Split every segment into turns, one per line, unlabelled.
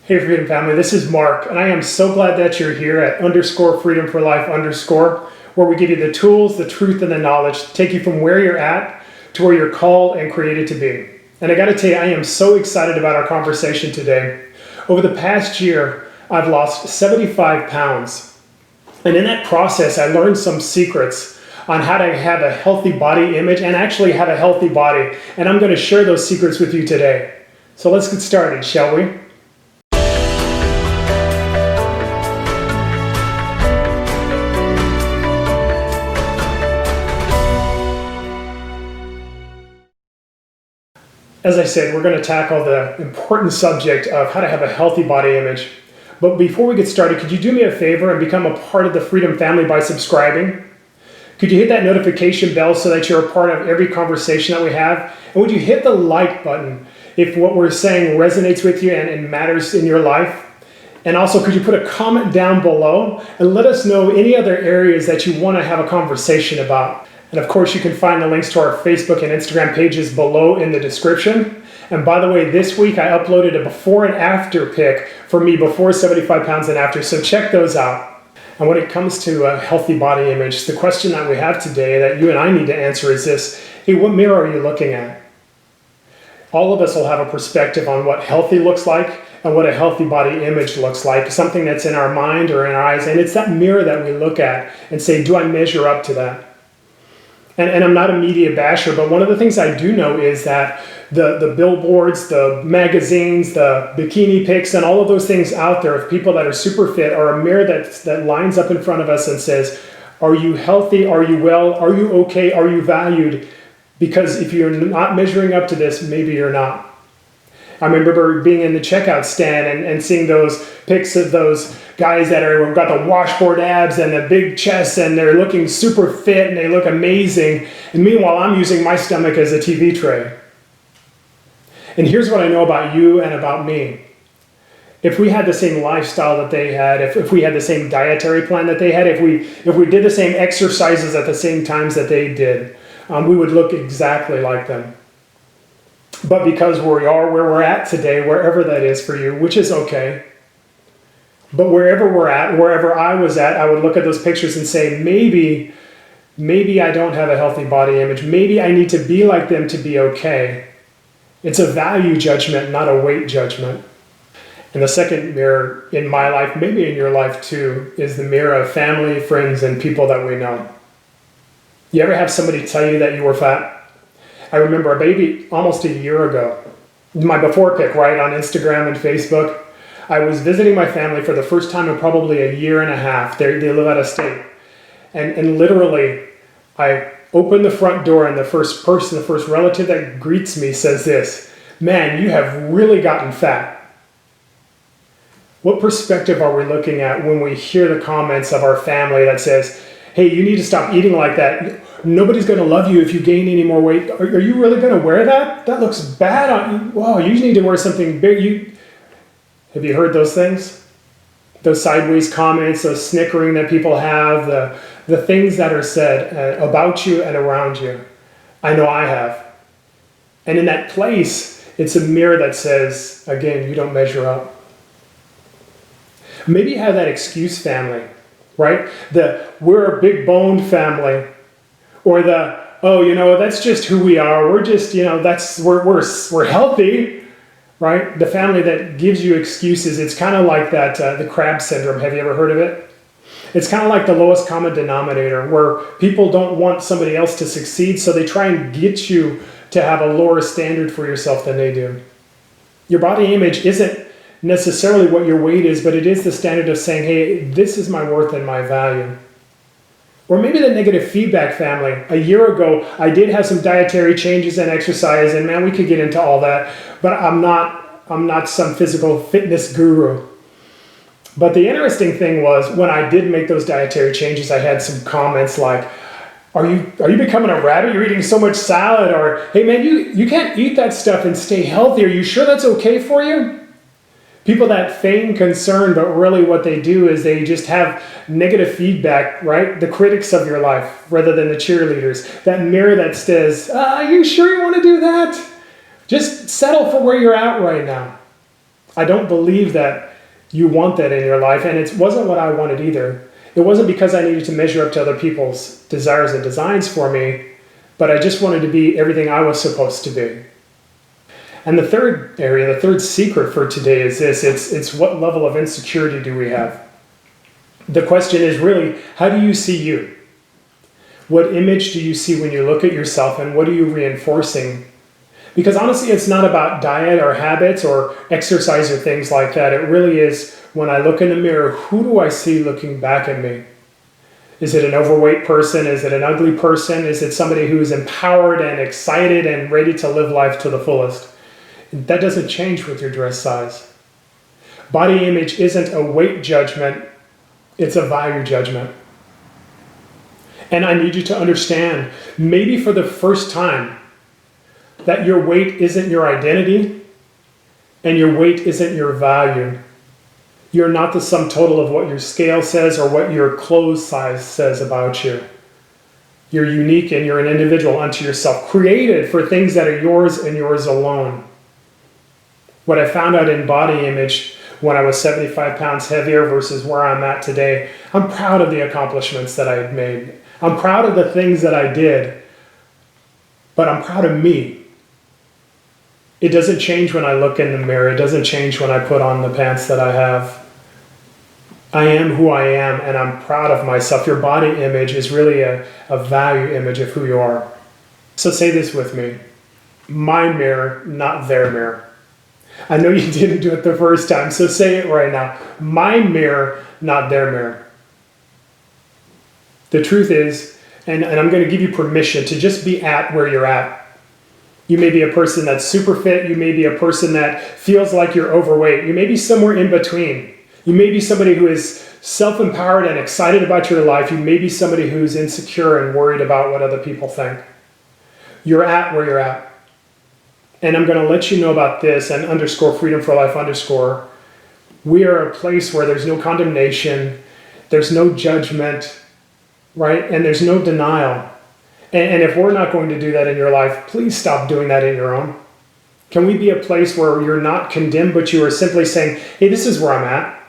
Hey Freedom Family, this is Mark, and I am so glad that you're here at _Freedom for Life _ where we give you the tools, the truth, and the knowledge to take you from where you're at to where you're called and created to be. And I got to tell you, I am so excited about our conversation today. Over the past year, I've lost 75 pounds. And in that process, I learned some secrets on how to have a healthy body image and actually have a healthy body. And I'm going to share those secrets with you today. So let's get started, shall we? As I said, we're going to tackle the important subject of how to have a healthy body image. But before we get started, could you do me a favor and become a part of the Freedom Family by subscribing? Could you hit that notification bell so that you're a part of every conversation that we have? And would you hit the like button if what we're saying resonates with you and matters in your life? And also, could you put a comment down below and let us know any other areas that you want to have a conversation about? And of course, you can find the links to our Facebook and Instagram pages below in the description. And by the way, this week I uploaded a before and after pic for me before 75 pounds and after, so check those out. And when it comes to a healthy body image, the question that we have today that you and I need to answer is this: hey, what mirror are you looking at? All of us will have a perspective on what healthy looks like and what a healthy body image looks like, something that's in our mind or in our eyes. And it's that mirror that we look at and say, do I measure up to that? And I'm not a media basher, but one of the things I do know is that the billboards, the magazines, the bikini pics, and all of those things out there of people that are super fit are a mirror that lines up in front of us and says, are you healthy? Are you well? Are you okay? Are you valued? Because if you're not measuring up to this, maybe you're not. I remember being in the checkout stand and seeing those pics of those guys that have got the washboard abs and the big chests, and they're looking super fit and they look amazing. And meanwhile, I'm using my stomach as a TV tray. And here's what I know about you and about me. If we had the same lifestyle that they had, if we had the same dietary plan that they had, if we did the same exercises at the same times that they did, we would look exactly like them. But because we are where we're at today, wherever that is for you, which is okay, but wherever we're at, wherever I was at, I would look at those pictures and say, maybe I don't have a healthy body image. Maybe I need to be like them to be okay. It's a value judgment, not a weight judgment. And the second mirror in my life, maybe in your life too, is the mirror of family, friends, and people that we know. You ever have somebody tell you that you were fat? I remember a baby almost a year ago, my before pic, right, on Instagram and Facebook. I was visiting my family for the first time in probably a year and a half. They live out of state. And literally, I open the front door and the first person, the first relative that greets me says this: man, you have really gotten fat. What perspective are we looking at when we hear the comments of our family that says, hey, you need to stop eating like that. Nobody's going to love you if you gain any more weight. Are you really going to wear that? That looks bad on you. Wow, you need to wear something big. Have you heard those things? Those sideways comments, those snickering that people have, the things that are said about you and around you. I know I have. And in that place, it's a mirror that says, again, you don't measure up. Maybe you have that excuse family, right? We're a big boned family. Or that's just who we are. We're just, we're healthy, right? The family that gives you excuses. It's kind of like that, the crab syndrome. Have you ever heard of it? It's kind of like the lowest common denominator, where people don't want somebody else to succeed, so they try and get you to have a lower standard for yourself than they do. Your body image isn't necessarily what your weight is, but it is the standard of saying, hey, this is my worth and my value. Or maybe the negative feedback family. A year ago, I did have some dietary changes and exercise, and man, we could get into all that, but I'm not some physical fitness guru. But the interesting thing was, when I did make those dietary changes, I had some comments like, are you becoming a rabbit? You're eating so much salad. Or, hey man, you can't eat that stuff and stay healthy. Are you sure that's okay for you? People that feign concern, but really what they do is they just have negative feedback, right? The critics of your life rather than the cheerleaders. That mirror that says, are you sure you want to do that? Just settle for where you're at right now. I don't believe that you want that in your life, and it wasn't what I wanted either. It wasn't because I needed to measure up to other people's desires and designs for me, but I just wanted to be everything I was supposed to be. And the third area, the third secret for today is this. It's what level of insecurity do we have? The question is really, how do you see you? What image do you see when you look at yourself, and what are you reinforcing? Because honestly, it's not about diet or habits or exercise or things like that. It really is, when I look in the mirror, who do I see looking back at me? Is it an overweight person? Is it an ugly person? Is it somebody who is empowered and excited and ready to live life to the fullest? That doesn't change with your dress size. Body image isn't a weight judgment, it's a value judgment. And I need you to understand, maybe for the first time, that your weight isn't your identity and your weight isn't your value. You're not the sum total of what your scale says or what your clothes size says about you. You're unique and you're an individual unto yourself, created for things that are yours and yours alone. What I found out in body image when I was 75 pounds heavier versus where I'm at today, I'm proud of the accomplishments that I had made. I'm proud of the things that I did, but I'm proud of me. It doesn't change when I look in the mirror. It doesn't change when I put on the pants that I have. I am who I am, and I'm proud of myself. Your body image is really a value image of who you are. So say this with me. My mirror, not their mirror. I know you didn't do it the first time, so say it right now. My mirror, not their mirror. The truth is, and I'm going to give you permission to just be at where you're at. You may be a person that's super fit. You may be a person that feels like you're overweight. You may be somewhere in between. You may be somebody who is self-empowered and excited about your life. You may be somebody who's insecure and worried about what other people think. You're at where you're at. And I'm going to let you know about this and _ freedom for life _ we are a place where there's no condemnation, there's no judgment, right? And there's no denial. And if we're not going to do that in your life, please stop doing that in your own. Can we be a place where you're not condemned, but you are simply saying, hey, this is where I'm at?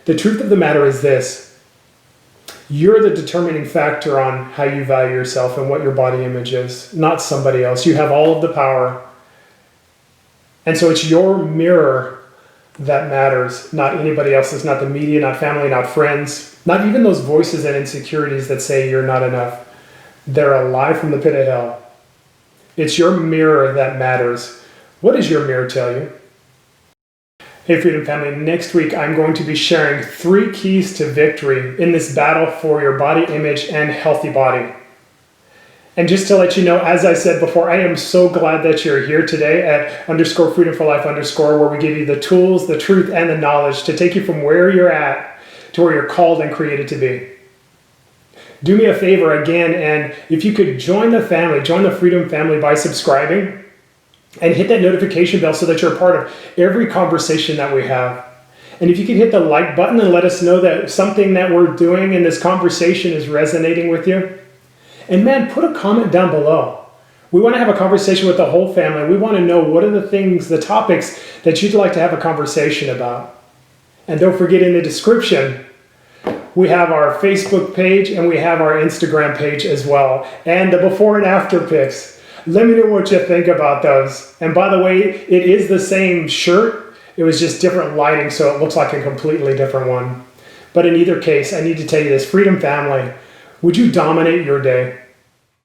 The truth of the matter is this. You're the determining factor on how you value yourself and what your body image is, not somebody else. You have all of the power. And so it's your mirror that matters, not anybody else's, not the media, not family, not friends, not even those voices and insecurities that say you're not enough. They're a lie from the pit of hell. It's your mirror that matters. What does your mirror tell you? Hey Freedom Family, next week I'm going to be sharing 3 keys to victory in this battle for your body image and healthy body. And just to let you know, as I said before, I am so glad that you're here today at _ freedom for life _ where we give you the tools, the truth, and the knowledge to take you from where you're at to where you're called and created to be. Do me a favor again, and if you could join the family, join the Freedom Family by subscribing and hit that notification bell so that you're a part of every conversation that we have. And if you could hit the like button and let us know that something that we're doing in this conversation is resonating with you. And man, put a comment down below. We want to have a conversation with the whole family. We want to know what are the things, the topics that you'd like to have a conversation about. And don't forget, in the description, we have our Facebook page and we have our Instagram page as well. And the before and after pics. Let me know what you think about those. And by the way, it is the same shirt. It was just different lighting, so it looks like a completely different one. But in either case, I need to tell you this, Freedom Family, would you dominate your day?